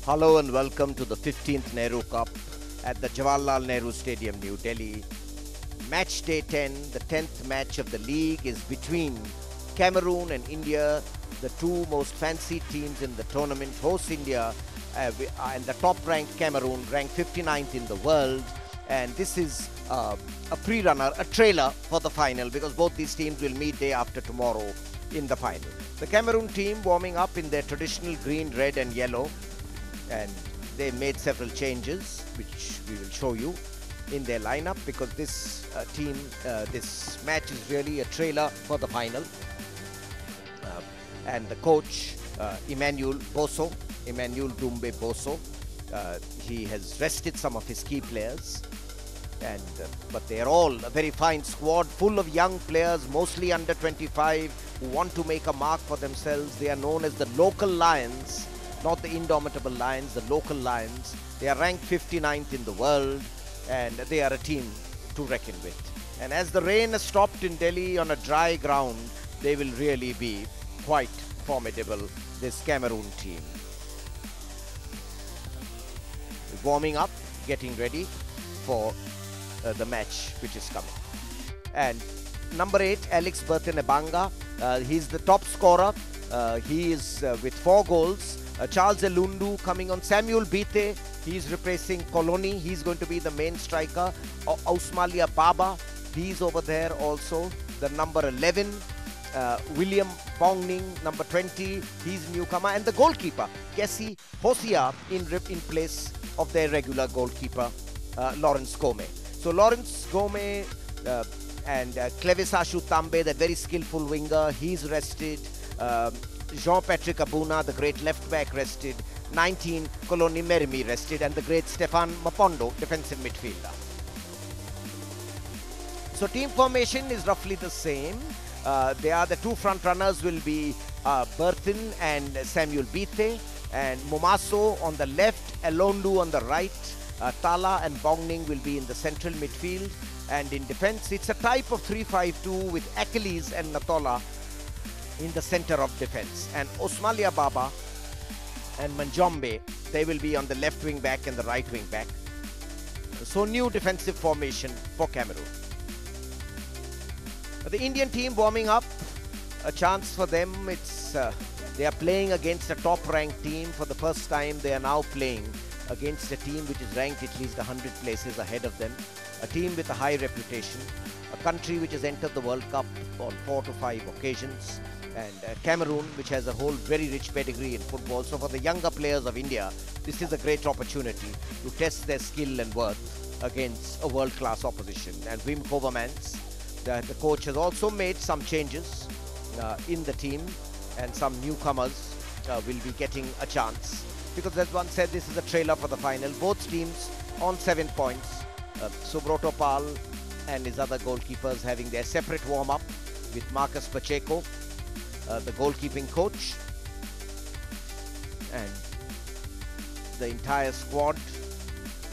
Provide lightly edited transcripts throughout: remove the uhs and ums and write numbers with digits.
Hello and welcome to the 15th Nehru CUP at the Jawaharlal Nehru Stadium, New Delhi. Match day 10, the 10th match of the league, is between Cameroon and India, the two most fancied teams in the tournament. Hosts India and the top-ranked Cameroon, ranked 59th in the world. And this is a pre-runner, a trailer for the final, because both these teams will meet day after tomorrow in the final. The Cameroon team warming up in their traditional green, red and yellow, and they made several changes which we will show you in their lineup, because this this match is really a trailer for the final. And the coach Emmanuel Dumbe Bosso, he has rested some of his key players, and but they are all a very fine squad, full of young players, mostly under 25, who want to make a mark for themselves. They are known as the local Lions, not the indomitable Lions, the local Lions. They are ranked 59th in the world, and they are a team to reckon with. And as the rain has stopped in Delhi on a dry ground, they will really be quite formidable, this Cameroon team. Warming up, getting ready for the match which is coming. And number 8, Alex Bertin-Ebanga, he's the top scorer. He is with 4 goals. Charles Elundu coming on. Samuel Bite, he's replacing Coloni. He's going to be the main striker. Ousmane Baba, he's over there also. The number 11, William Bongning, number 20, he's newcomer. And the goalkeeper, Kessie Hosia, in place of their regular goalkeeper, Lawrence Gome. So Lawrence Gome and Clevisashu Tambe, that very skillful winger, he's rested. Jean-Patrick Abuna, the great left-back, rested. 19, Coloni Merimi, rested. And the great Stefan Mapondo, defensive midfielder. So team formation is roughly the same. The two front runners will be Bertin and Samuel Bite. And Momaso on the left, Elondu on the right. Tala and Bongning will be in the central midfield. And in defense, it's a type of 3-5-2 with Achilles and Natola in the center of defense, and Ousmane Baba and Manjombe, they will be on the left wing back and the right wing back. So new defensive formation for Cameroon. The Indian team warming up, a chance for them. It's they are playing against a top ranked team. For the first time they are now playing against a team which is ranked at least 100 places ahead of them, a team with a high reputation, a country which has entered the World Cup on 4 to 5 occasions, and Cameroon, which has a whole very rich pedigree in football. So for the younger players of India, this is a great opportunity to test their skill and worth against a world-class opposition. And Wim Kovermans, the coach, has also made some changes in the team, and some newcomers will be getting a chance. Because as one said, this is a trailer for the final. Both teams on 7 points. Subroto Pal and his other goalkeepers having their separate warm-up with Marcus Pacheco, the goalkeeping coach, and the entire squad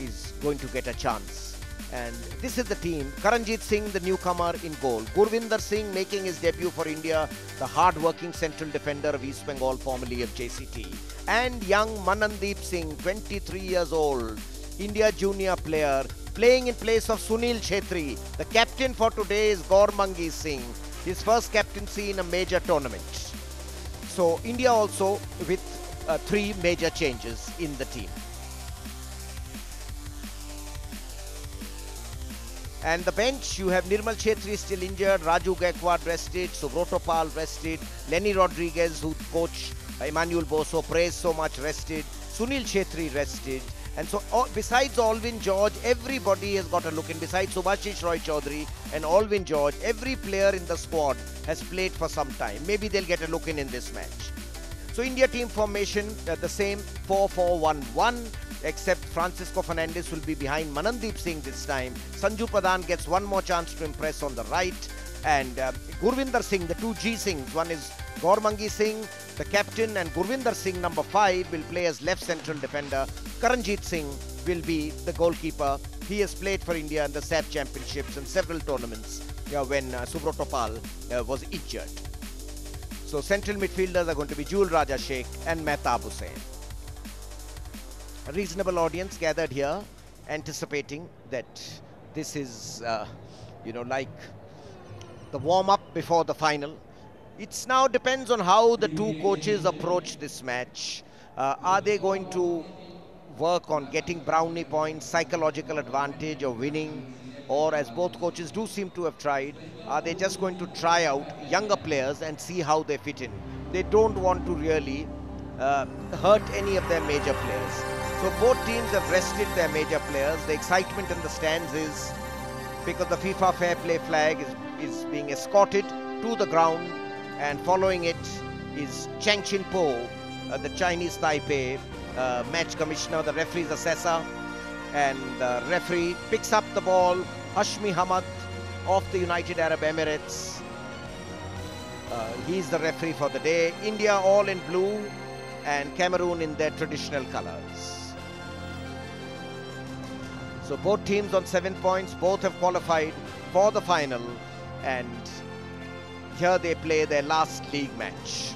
is going to get a chance. And this is the team. Karanjit Singh, the newcomer, in goal. Gurvinder Singh making his debut for India, the hard-working central defender of East Bengal, formerly of JCT. And young Manandeep Singh, 23 years old, India junior player, playing in place of Sunil Chhetri. The captain for today is Gauramangi Singh, his first captaincy in a major tournament. So India also with 3 major changes in the team. And the bench, you have Nirmal Chhetri still injured, Raju Gaikwad rested, Subroto Pal rested, Lenny Rodriguez, who coach Emmanuel Bosso praised so much, rested, Sunil Chhetri rested. And so besides Alvin George, everybody has got a look in. Besides Subhashish Roy Chaudhary and Alvin George, every player in the squad has played for some time. Maybe they'll get a look in this match. So India team formation, the same 4-4-1-1, except Francisco Fernandez will be behind Manandeep Singh this time. Sanju Pradhan gets one more chance to impress on the right. And Gurvinder Singh, the 2 G Singhs, one is Gauramangi Singh, the captain, and Gurvinder Singh, number 5, will play as left central defender. Karanjit Singh will be the goalkeeper. He has played for India in the SAP championships and several tournaments when Subroto Pal was injured. So central midfielders are going to be Jul Raja Sheikh and Mehtab Hussain. A reasonable audience gathered here, anticipating that this is, like the warm-up before the final. It's now depends on how the two coaches approach this match. Are they going to work on getting brownie points, psychological advantage of winning, or as both coaches do seem to have tried, are they just going to try out younger players and see how they fit in? They don't want to really hurt any of their major players. So both teams have rested their major players. The excitement in the stands is because the FIFA Fair Play flag is being escorted to the ground, and following it is Chang Chin Po, the Chinese Taipei match commissioner, the referee's assessor, and the referee picks up the ball, Hashmi Hamad of the United Arab Emirates. He's the referee for the day. India all in blue and Cameroon in their traditional colors. So both teams on 7 points, both have qualified for the final, and here they play their last league match.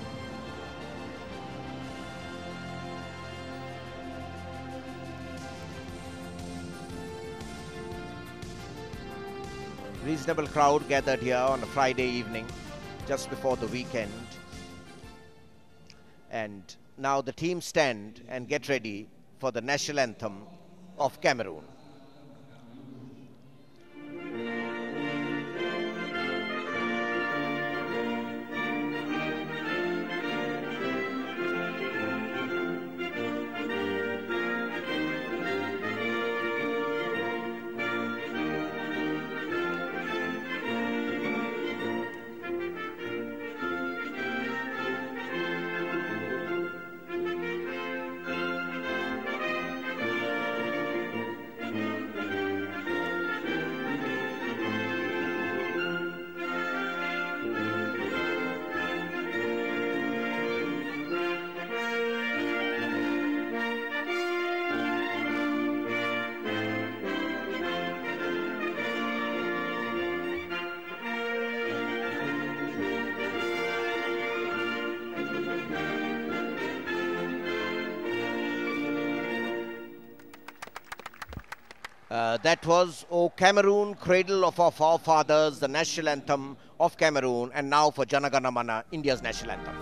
Reasonable crowd gathered here on a Friday evening, just before the weekend. And now the teams stand and get ready for the national anthem of Cameroon. That was O Cameroon, Cradle of Our Forefathers, the national anthem of Cameroon, and now for Jana Gana Mana, India's national anthem.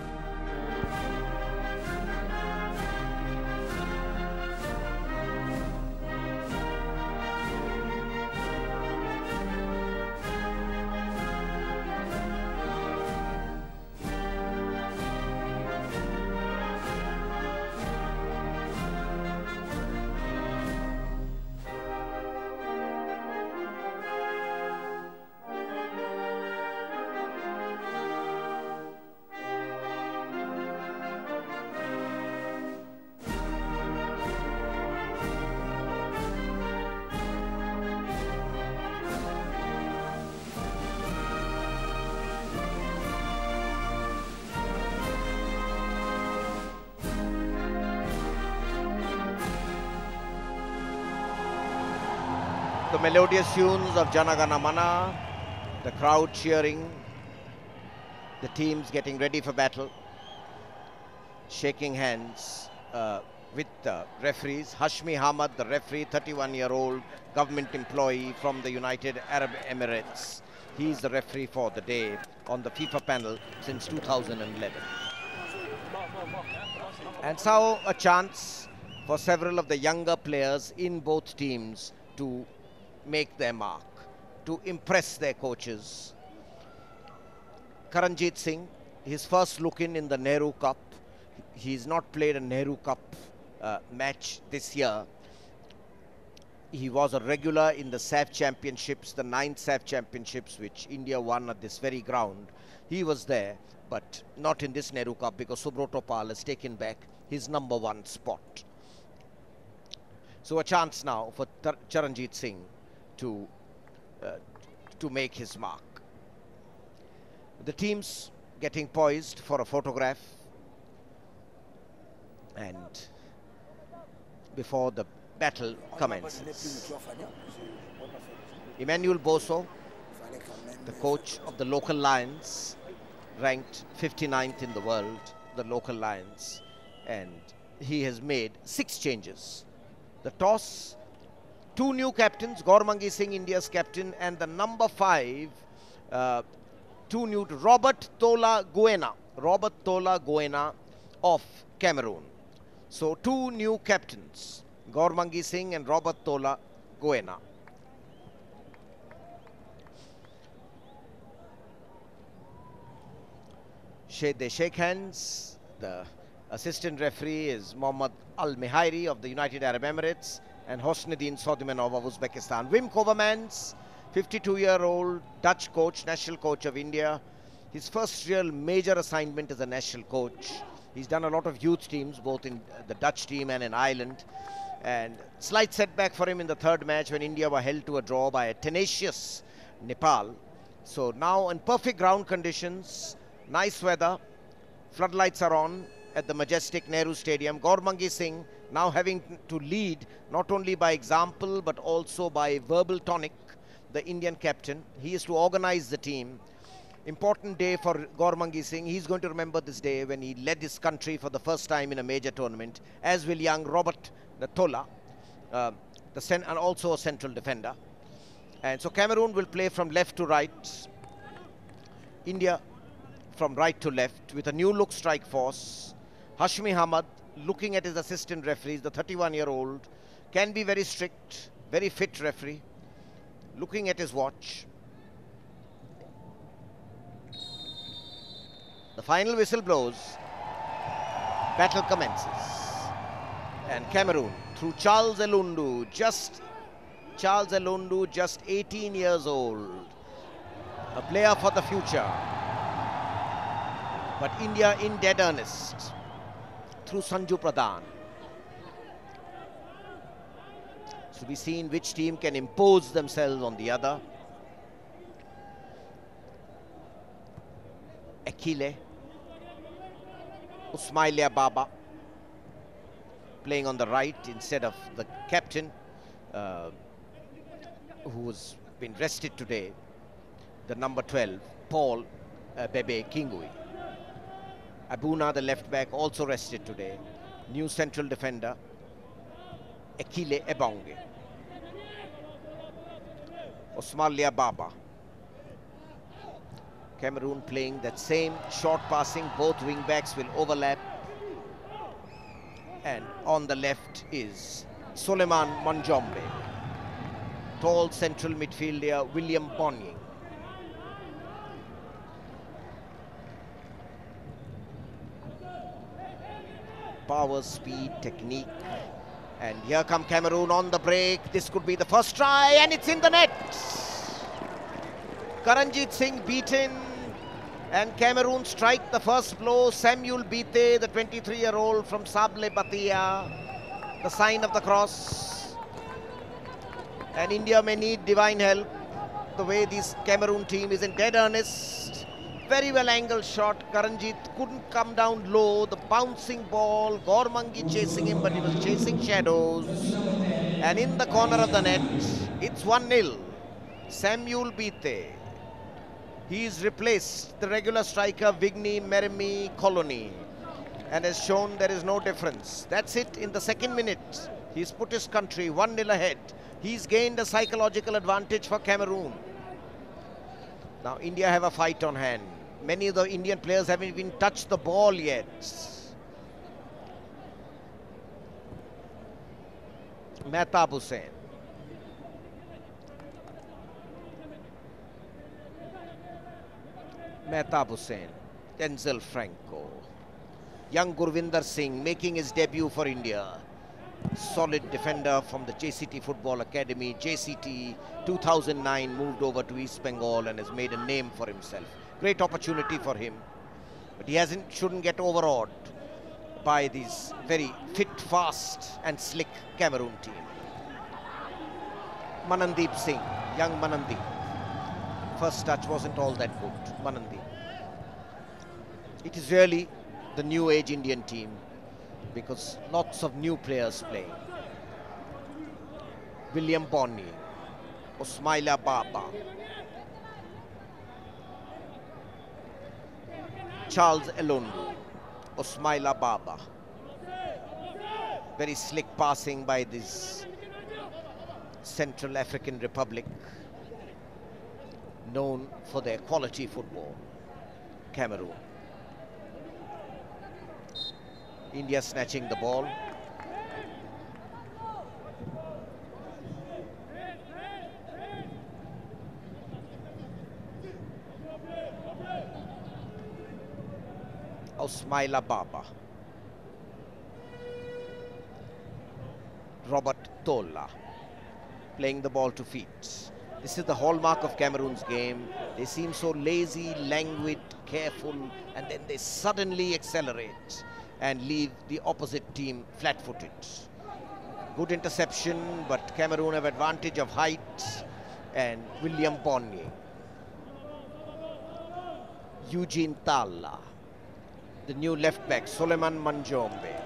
The melodious tunes of Jana Gana Mana, the crowd cheering, the teams getting ready for battle, shaking hands with the referees. Hashmi Hamad, the referee, 31-year-old government employee from the United Arab Emirates. He's the referee for the day on the FIFA panel since 2011. And so a chance for several of the younger players in both teams to make their mark, to impress their coaches. Karanjit Singh, his first look in the Nehru CUP. He's not played a Nehru CUP match this year. He was a regular in the SAF Championships, the 9th SAF Championships, which India won at this very ground. He was there, but not in this Nehru CUP because Subroto Pal has taken back his #1 spot. So a chance now for Charanjit Singh to make his mark. The teams getting poised for a photograph, and before the battle commences. Emmanuel Boso, the coach of the local Lions, ranked 59th in the world, the local Lions, and he has made 6 changes The toss, two new captains, Gormangi Singh, India's captain, and the number 5, two new, Robert Tola Goena of Cameroon. So two new captains, Gormangi Singh and Robert Tola Goena. They shake hands. The assistant referee is Mohammad Al Mihairi of the United Arab Emirates and Hosnuddin Sodimanov of Uzbekistan. Wim Kovermans, 52-year-old Dutch coach, national coach of India. His first real major assignment as a national coach. He's done a lot of youth teams, both in the Dutch team and in Ireland. And slight setback for him in the third match when India were held to a draw by a tenacious Nepal. So now in perfect ground conditions, nice weather, floodlights are on at the majestic Nehru Stadium. Gormangi Singh now having to lead not only by example but also by verbal tonic, the Indian captain. He is to organize the team. Important day for Gormangi Singh. He's going to remember this day when he led his country for the first time in a major tournament, as will young Robert Tola, and also a central defender. And so Cameroon will play from left to right. India from right to left with a new look strike force. Hashmi Hamad looking at his assistant referees, the 31-year-old, can be very strict, very fit referee, looking at his watch. The final whistle blows, battle commences, and Cameroon through Charles Elundu, just 18 years old, a player for the future. But India in dead earnest through Sanju Pradhan. To be seen which team can impose themselves on the other. Akile, Usmailia Baba playing on the right instead of the captain who has been rested today, the number 12, Paul Bebe Kingui. Abuna, the left back, also rested today. New central defender, Akile Ebonge. Osmalia Baba. Cameroon playing that same short passing, both wing backs will overlap. And on the left is Suleiman Monjombe. Tall central midfielder William Bonnying. Power, speed, technique. And here come Cameroon on the break. This could be the first try, and it's in the net. Karanjit Singh beaten, and Cameroon strike the first blow. Samuel Bite, the 23-year-old from Sable Batia, the sign of the cross. And India may need divine help. The way this Cameroon team is in dead earnest. Very well angled shot. Karanjit couldn't come down low. The bouncing ball. Gormangi chasing him, but he was chasing shadows. And in the corner of the net, it's 1-0. Samuel Bite. He's replaced the regular striker Vigny Meremi Colony and has shown there is no difference. That's it. In the second minute, he's put his country 1-0 ahead. He's gained a psychological advantage for Cameroon. Now India have a fight on hand. Many of the Indian players haven't even touched the ball yet. Mehtab Hussain. Mehtab Hussain. Denzel Franco. Young Gurvinder Singh making his debut for India. Solid defender from the JCT Football Academy. JCT 2009 moved over to East Bengal and has made a name for himself. Great opportunity for him. But he shouldn't get overawed by this very fit, fast and slick Cameroon team. Manandeep Singh, young Manandeep. First touch wasn't all that good, Manandeep. It is really the new age Indian team because lots of new players playing. William Bonney, Osmaila Baba, Charles Elundu, Osmaila Baba. Very slick passing by this Central African Republic, known for their quality football. Cameroon. India snatching the ball. Osmaila Baba. Robert Tola playing the ball to feet. This is the hallmark of Cameroon's game. They seem so lazy, languid, careful, and then they suddenly accelerate and leave the opposite team flat-footed. Good interception, but Cameroon have advantage of height. And William Bonnier. Eugene Talla. The new left-back, Suleiman Manjombe.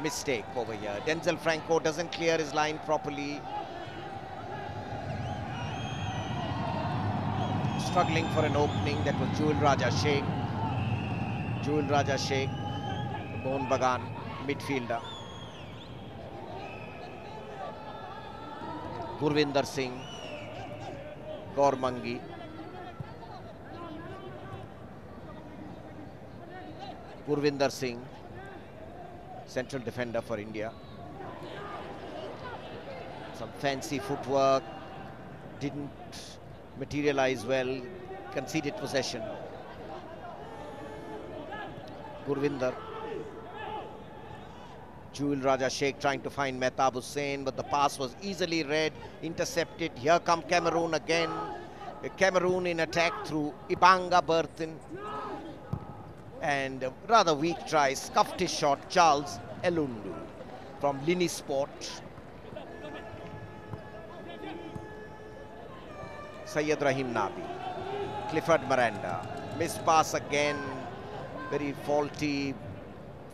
Mistake over here. Denzel Franco doesn't clear his line properly. Struggling for an opening. That was Jewel Raja Sheikh. Jewel Raja Sheikh, Mohan Bagan, midfielder. Gurvinder Singh, Gormangi. Gurvinder Singh, central defender for India. Some fancy footwork, didn't materialize well, conceded possession. Gurvinder. Jewel Raja Sheikh trying to find Mehtab Hussain, but the pass was easily read, intercepted. Here come Cameroon again. Cameroon in attack through Ibanga Bertin. And a rather weak try, scuffed his shot, Charles Elundu from Lini Sport. Syed Rahim Nabi, Clifford Miranda, missed pass again, very faulty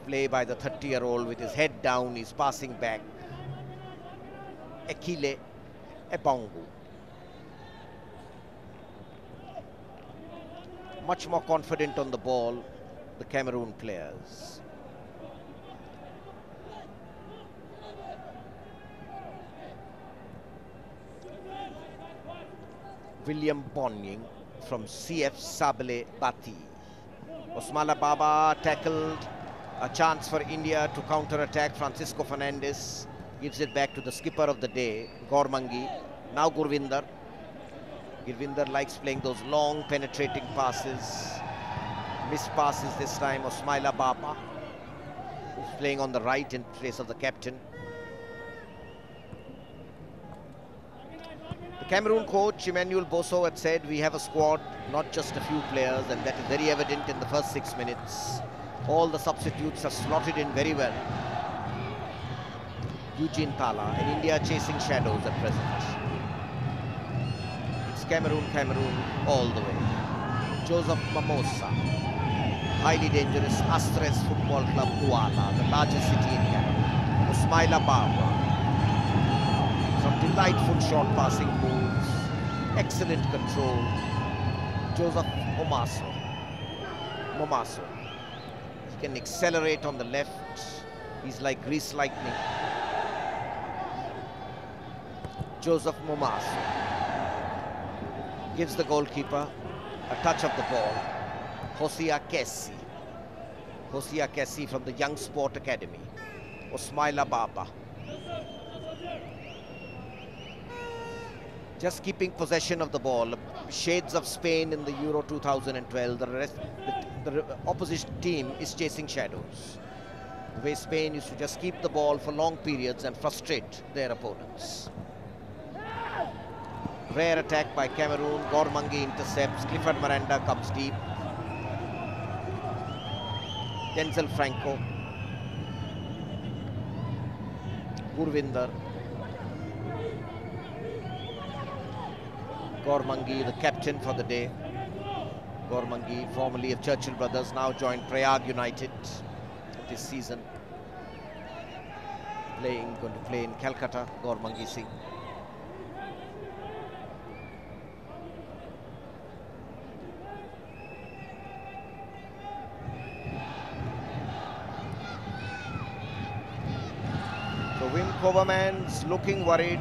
play by the 30-year-old with his head down, he's passing back. Ekile Ebongu. Much more confident on the ball, the Cameroon players. William Bonning from CF Sable Bati. Osmaila Baba tackled. A chance for India to counter-attack. Francisco Fernandez gives it back to the skipper of the day, Gormangi. Now Gurvinder. Gurvinder likes playing those long penetrating passes. Missed passes this time. Osmaila Baba, who's playing on the right in place of the captain. The Cameroon coach, Emmanuel Bosso, had said, we have a squad, not just a few players, and that is very evident in the first 6 minutes. All the substitutes are slotted in very well. Eugene Talla, and India chasing shadows at present. It's Cameroon all the way. Joseph Mamosa, highly dangerous Astres Football Club, Douala, the largest city in Cameroon. Osmaila Baba, some delightful short passing moves, excellent control. Joseph Momaso. He can accelerate on the left. He's like grease lightning. Joseph Momaso gives the goalkeeper a touch of the ball. Hosea Kessi. Hosea Kessi from the Young Sport Academy. Osmaila Baba. Just keeping possession of the ball. Shades of Spain in the Euro 2012. The opposition team is chasing shadows. The way Spain used to just keep the ball for long periods and frustrate their opponents. Rare attack by Cameroon. Gormangi intercepts. Clifford Miranda comes deep. Denzel Franco. Gurvinder. Gormangi, the captain for the day. Gormangi, formerly of Churchill Brothers, now joined Prayag United this season. Going to play in Calcutta, Gormangi Singh. Koverman's looking worried.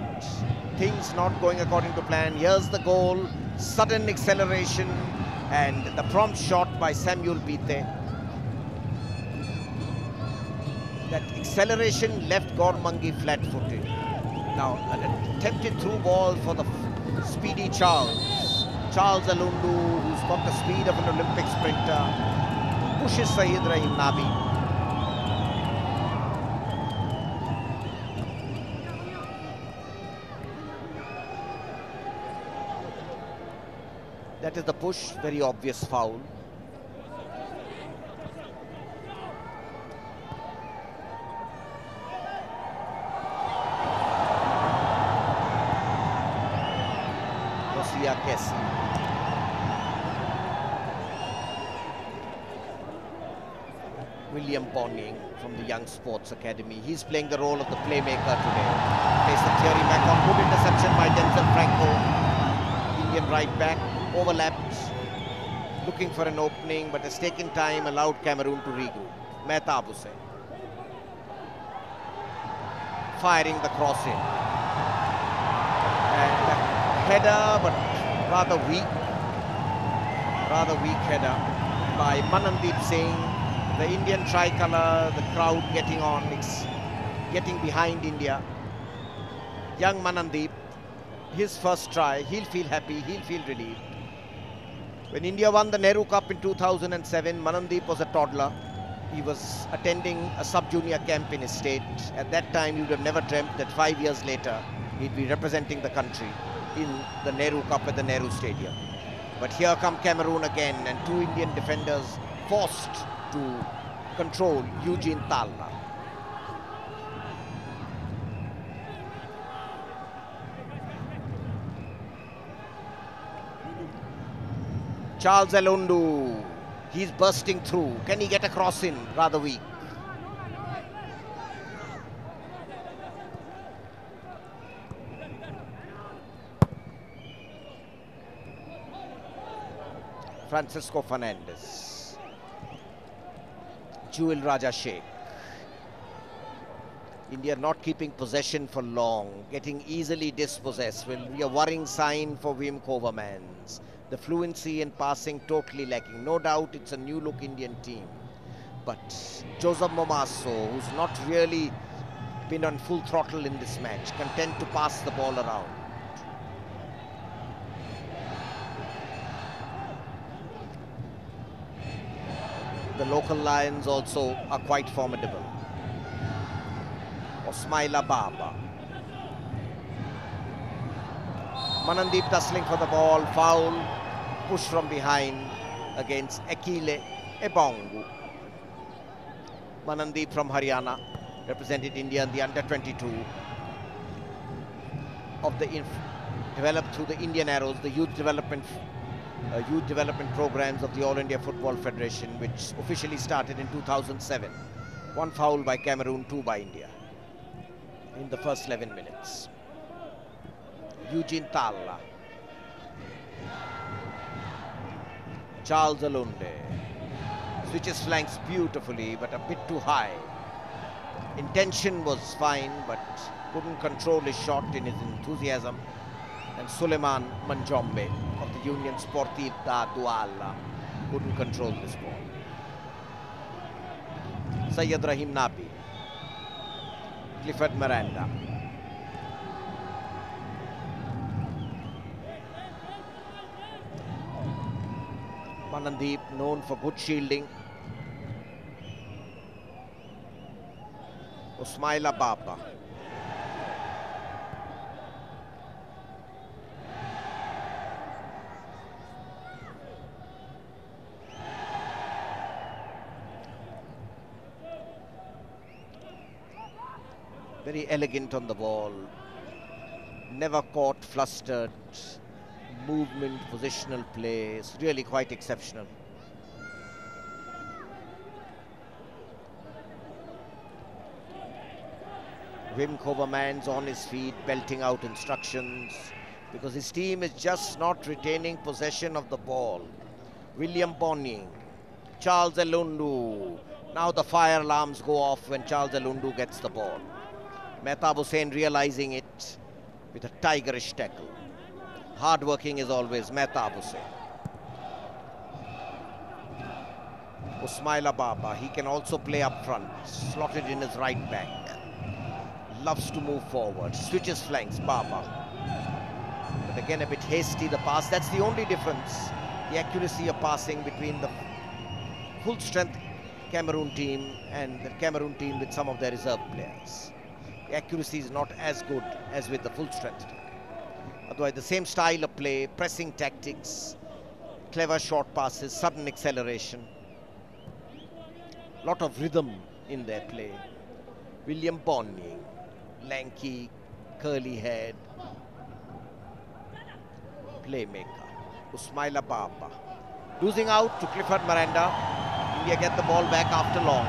Things not going according to plan. Here's the goal. Sudden acceleration and the prompt shot by Samuel Bite. That acceleration left Gormangi flat-footed. Now, an attempted through ball for the speedy Charles. Charles Alundu, who's got the speed of an Olympic sprinter, pushes Sayyid Rahim Nabi. That is the push, very obvious foul. William Bonning from the Young Sports Academy. He's playing the role of the playmaker today. Plays the Thierry Macon. Good interception by Denzel Franco. Indian right back. Overlapped. Looking for an opening, but has taken time, allowed Cameroon to regroup. Mehtab Hussain. Firing the cross in. And a header, but rather weak header by Manandeep Singh. The Indian tricolour, the crowd getting behind India. Young Manandeep, his first try, he'll feel happy, he'll feel relieved. When India won the Nehru Cup in 2007, Manandeep was a toddler. He was attending a sub-junior camp in his state. At that time, you would have never dreamt that 5 years later, he'd be representing the country in the Nehru Cup at the Nehru Stadium. But here come Cameroon again, and two Indian defenders forced to control Eugene Talla. Charles Alundu, he's bursting through. Can he get a cross in? Rather weak. Francisco Fernandez. Jewel Raja Sheikh. India not keeping possession for long, getting easily dispossessed will be a worrying sign for Wim Kovermans. The fluency in passing totally lacking. No doubt it's a new-look Indian team. But Joseph Momaso, who's not really been on full throttle in this match, content to pass the ball around. The local Lions also are quite formidable. Osmaila Baba. Manandeep tussling for the ball, foul, push from behind against Ekile Ebongu. Manandeep from Haryana represented India in the under-22 of the developed through the Indian Arrows, the youth development programs of the All India Football Federation, which officially started in 2007. One foul by Cameroon, two by India in the first 11 minutes. Eugene Talla. Charles Alunde. Switches flanks beautifully, but a bit too high. Intention was fine, but couldn't control his shot in his enthusiasm. And Suleiman Manjombe of the Union Sportive da Douala couldn't control this ball. Sayyid Rahim Nabi. Clifford Miranda. Manandeep, known for good shielding. Osmaila Baba. Very elegant on the ball. Never caught, flustered. Movement, positional play, is really quite exceptional. Wim Kovermans on his feet, belting out instructions, because his team is just not retaining possession of the ball. William Bonning, Charles Alundu. Now the fire alarms go off when Charles Alundu gets the ball. Mehtab Hussain realizing it with a tigerish tackle. Hard working is always Mehtab Hussain. Usmaila Baba, he can also play up front, slotted in his right back. Loves to move forward, switches flanks, Baba. But again a bit hasty the pass, that's the only difference. The accuracy of passing between the full strength Cameroon team and the Cameroon team with some of their reserve players. The accuracy is not as good as with the full strength team. Otherwise the same style of play, pressing tactics, clever short passes, sudden acceleration. Lot of rhythm in their play. William Bonny, lanky, curly head, playmaker. Usmaila Baba, losing out to Clifford Miranda. India get the ball back after long.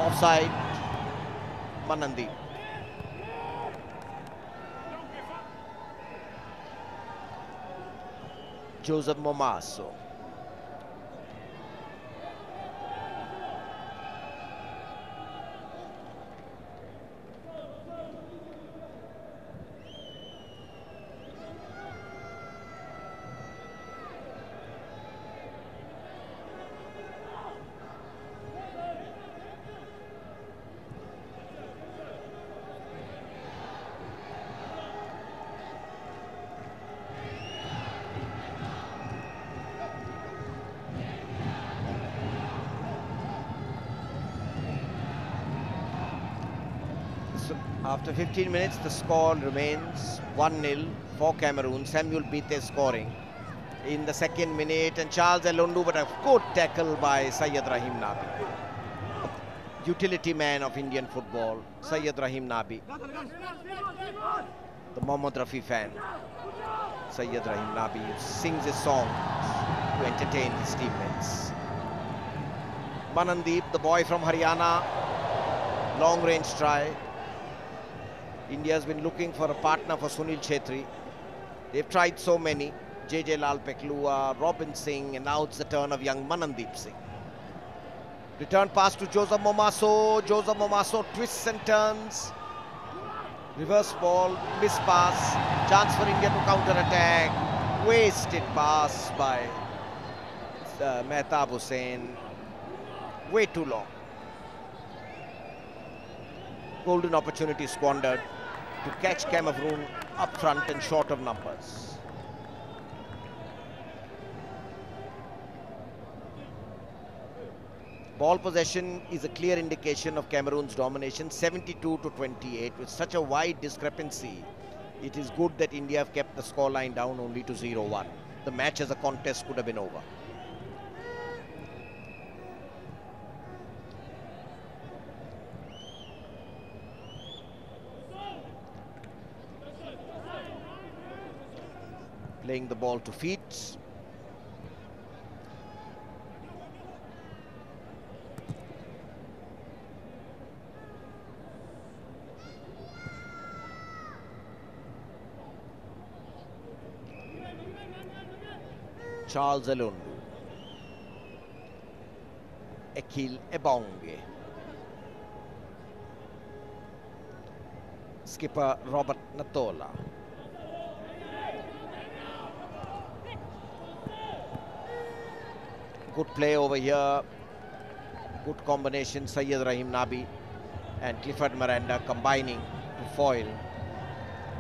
Offside, Manandeep. Joseph Momaso. After 15 minutes, the score remains 1-0 for Cameroon. Samuel Bite scoring in the second minute, and Charles Elondu, but a good tackle by Syed Rahim Nabi. Utility man of Indian football, Syed Rahim Nabi. The Mohammad Rafi fan, Syed Rahim Nabi, sings his songs to entertain his teammates. Manandeep, the boy from Haryana, long range try. India has been looking for a partner for Sunil Chhetri. They've tried so many. JJ Lal Peklua, Robin Singh, and now it's the turn of young Manandeep Singh. Return pass to Joseph Momaso. Joseph Momaso twists and turns. Reverse ball, miss pass. Chance for India to counter-attack. Wasted pass by Mehtab Hussain. Way too long. Golden opportunity squandered to catch Cameroon up front and short of numbers. Ball possession is a clear indication of Cameroon's domination, 72-28. With such a wide discrepancy, it is good that India have kept the scoreline down only to 0-1. The match as a contest could have been over. Playing the ball to feet. Charles Elondu. Ekil Ebonge. Skipper Robert Natola. Good play over here. Good combination. Syed Rahim Nabi and Clifford Miranda combining to foil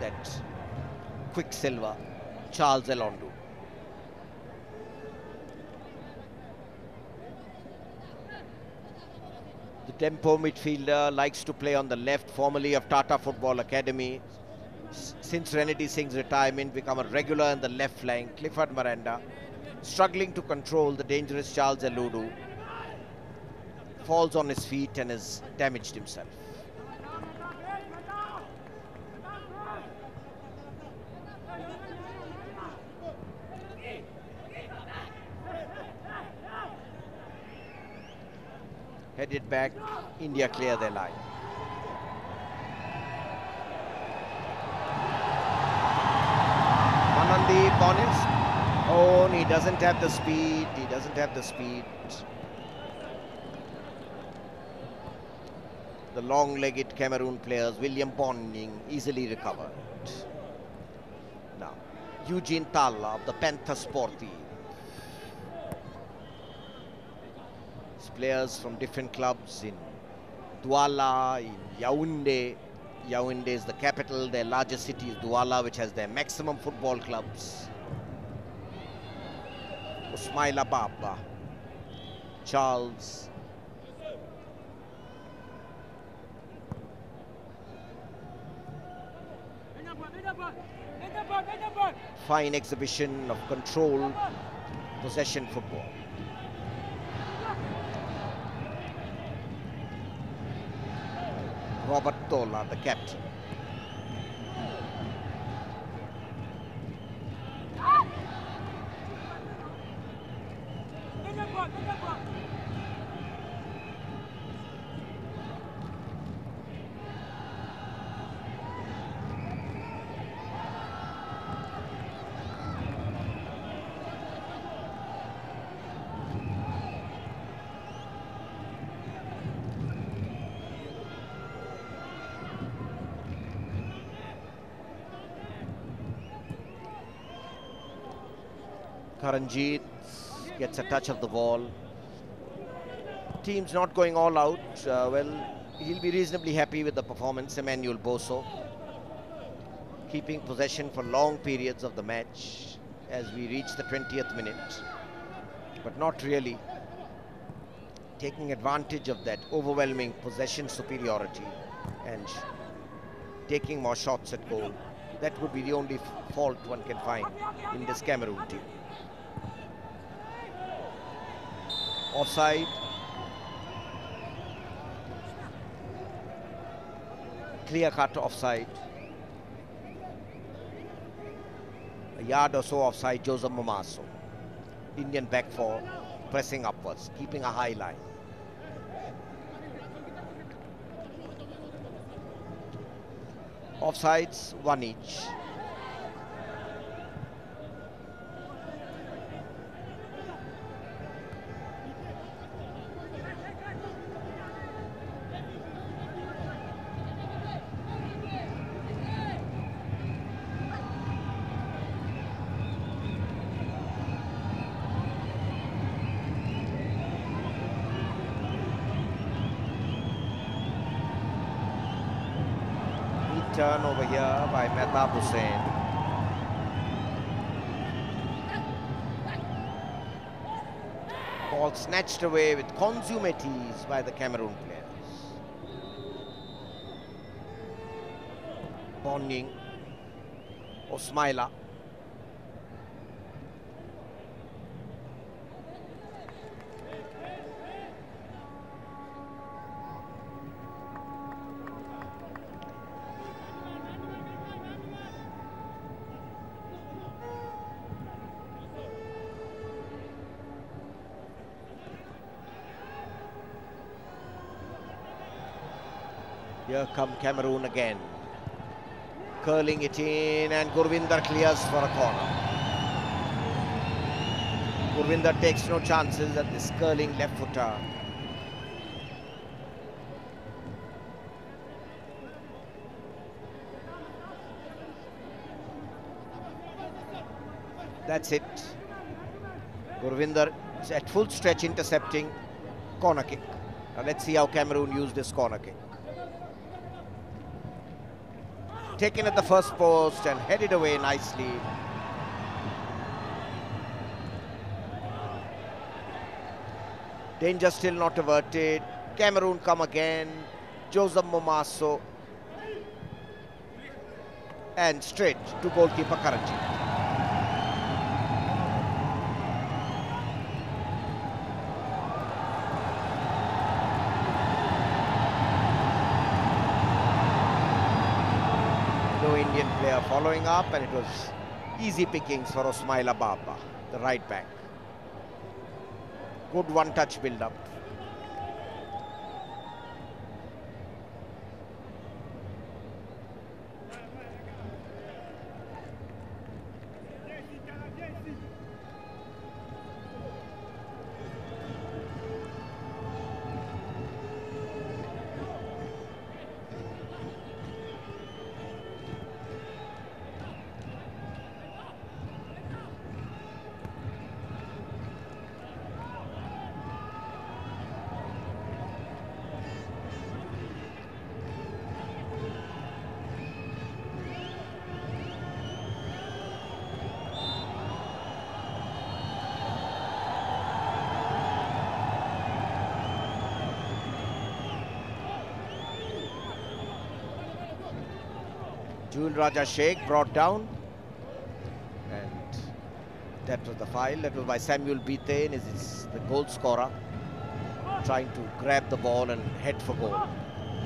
that quicksilver Charles Elondu. The tempo midfielder likes to play on the left, formerly of Tata Football Academy. Since Renedy Singh's retirement, become a regular in the left flank. Clifford Miranda struggling to control the dangerous Charles Elondu. Falls on his feet and has damaged himself. Headed back, India clear their line. Manandeep on his own, he doesn't have the speed, he doesn't have the speed. The long-legged Cameroon players, William Bonning, easily recovered. Now, Eugene Talla of the Panther Sporti. Players from different clubs in Douala, in Yaoundé. Yaoundé is the capital. Their largest city is Douala, which has their maximum football clubs. Ismaila Baba, Charles. Fine exhibition of control, possession football. Robert Tola, the captain. Karanjit gets a touch of the ball. Team's not going all out. Well, he'll be reasonably happy with the performance. Emmanuel Boso keeping possession for long periods of the match as we reach the 20th minute, but not really taking advantage of that overwhelming possession superiority and taking more shots at goal. That would be the only fault one can find in this Cameroon team. Offside. Clear-cut offside. A yard or so offside, Joseph Momaso. Indian back four pressing upwards, keeping a high line. Offsides, one each. Turn over here by Mehtab Hussain. Ball snatched away with consummate ease by the Cameroon players. Bonning, Ismaila. Here come Cameroon again. Curling it in, and Gurvinder clears for a corner. Gurvinder takes no chances at this curling left footer. That's it. Gurvinder is at full stretch intercepting. Corner kick. Now let's see how Cameroon use this corner kick. Taken at the first post and headed away nicely. Danger still not averted. Cameroon come again. Joseph Momaso. And straight to goalkeeper Karanjit. Indian player following up, and it was easy pickings for Ismaila Baba, the right back. Good one-touch build-up. Jewel Raja Sheikh brought down, and that was the foul. That was by Samuel Bite, is the goal scorer, trying to grab the ball and head for goal.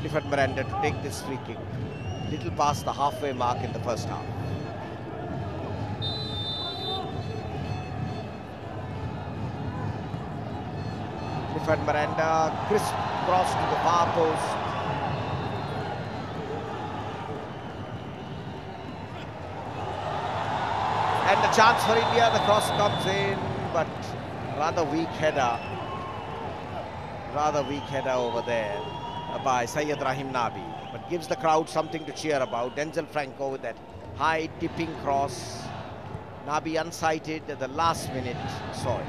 Clifford Miranda to take this free kick, little past the halfway mark in the first half. Clifford Miranda, crisp cross to the far post. And the chance for India, the cross comes in, but rather weak header over there by Syed Rahim Nabi, but gives the crowd something to cheer about. Denzel Franco with that high tipping cross. Nabi unsighted at the last minute, saw it.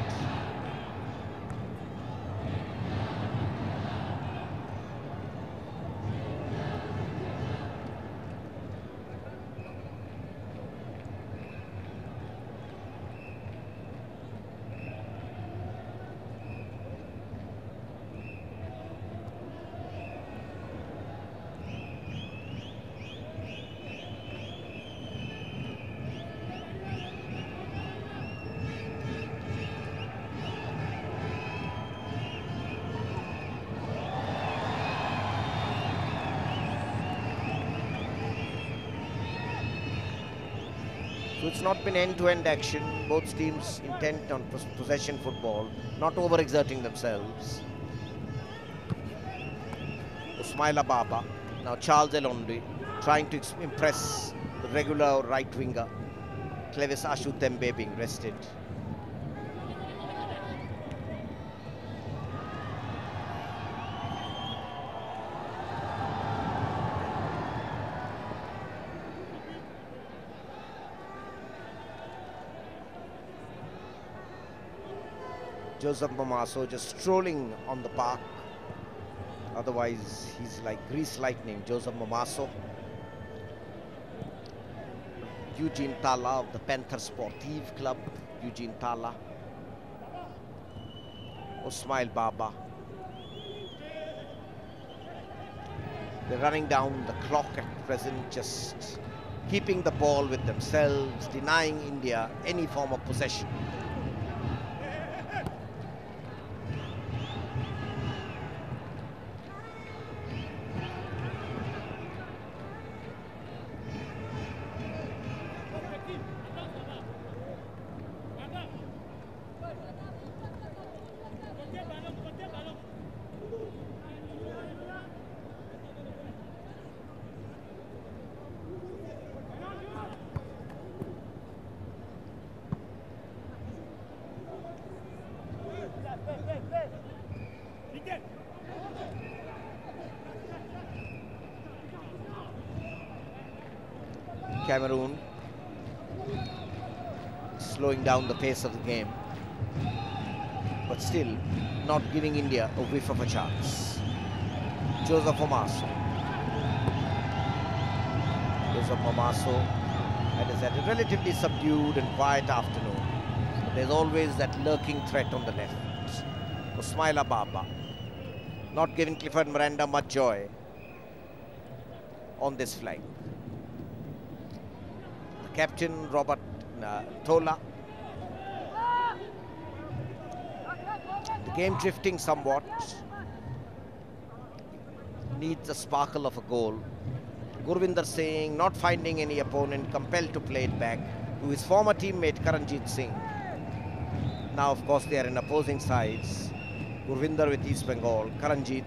So it's not been end-to-end action. Both teams intent on possession football, not overexerting themselves. Usmaila Baba, now Charles Elondi, trying to impress the regular right winger. Clevis Ashu Tembe being rested. Joseph Mamaso just strolling on the park. Otherwise, he's like grease lightning, Joseph Mamaso. Eugene Tala of the Panther Sportive Club, Eugene Tala. Usmail Baba. They're running down the clock at present, just keeping the ball with themselves, denying India any form of possession. Cameroon slowing down the pace of the game, but still not giving India a whiff of a chance. Joseph Mamaso. Joseph Mamaso has had a relatively subdued and quiet afternoon. But there's always that lurking threat on the left. Usmaila Baba, not giving Clifford Miranda much joy on this flank. Captain Robert Tola. The game drifting somewhat. Needs a sparkle of a goal. Gurvinder Singh not finding any opponent, compelled to play it back to his former teammate Karanjit Singh. Now, of course, they are in opposing sides. Gurvinder with East Bengal, Karanjit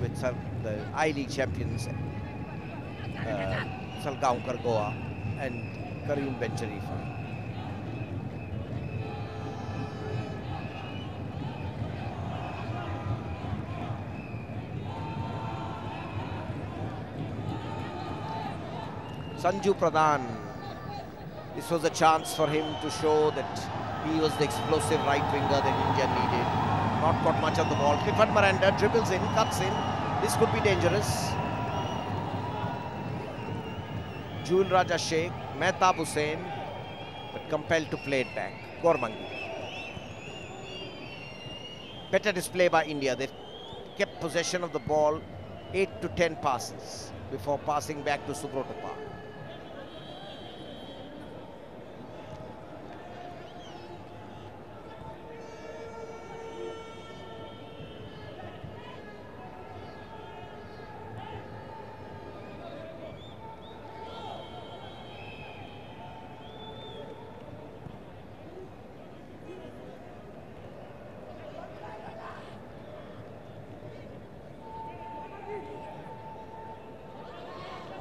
with the I-League champions, Salgaonkar Goa, and Karim Bencharifa. Sanju Pradhan. This was a chance for him to show that he was the explosive right winger that India needed. Not got much of the ball. Clifford Miranda dribbles in, cuts in. This could be dangerous. Jewel Raja Sheikh, Mehtab Hussain, but compelled to play it back. Gormangi. Better display by India. They've kept possession of the ball, 8 to 10 passes before passing back to Subrotapal.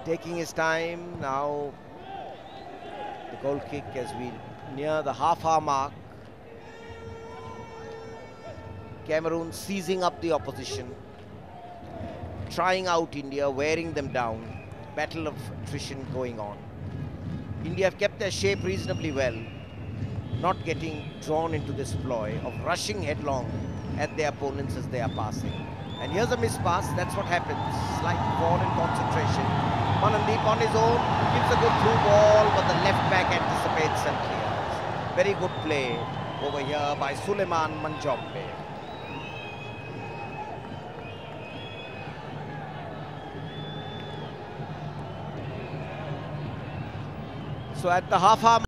taking his time. Now the goal kick as we near the half-hour mark. Cameroon seizing up the opposition, trying out India, wearing them down. Battle of attrition going on. India have kept their shape reasonably well, not getting drawn into this ploy of rushing headlong at their opponents as they are passing. And here's a missed pass. That's what happens. Slight fall in concentration. Manandeep on his own gives a good through ball, but the left back anticipates and clears. Very good play over here by Suleiman Manjombe. So at the half-hour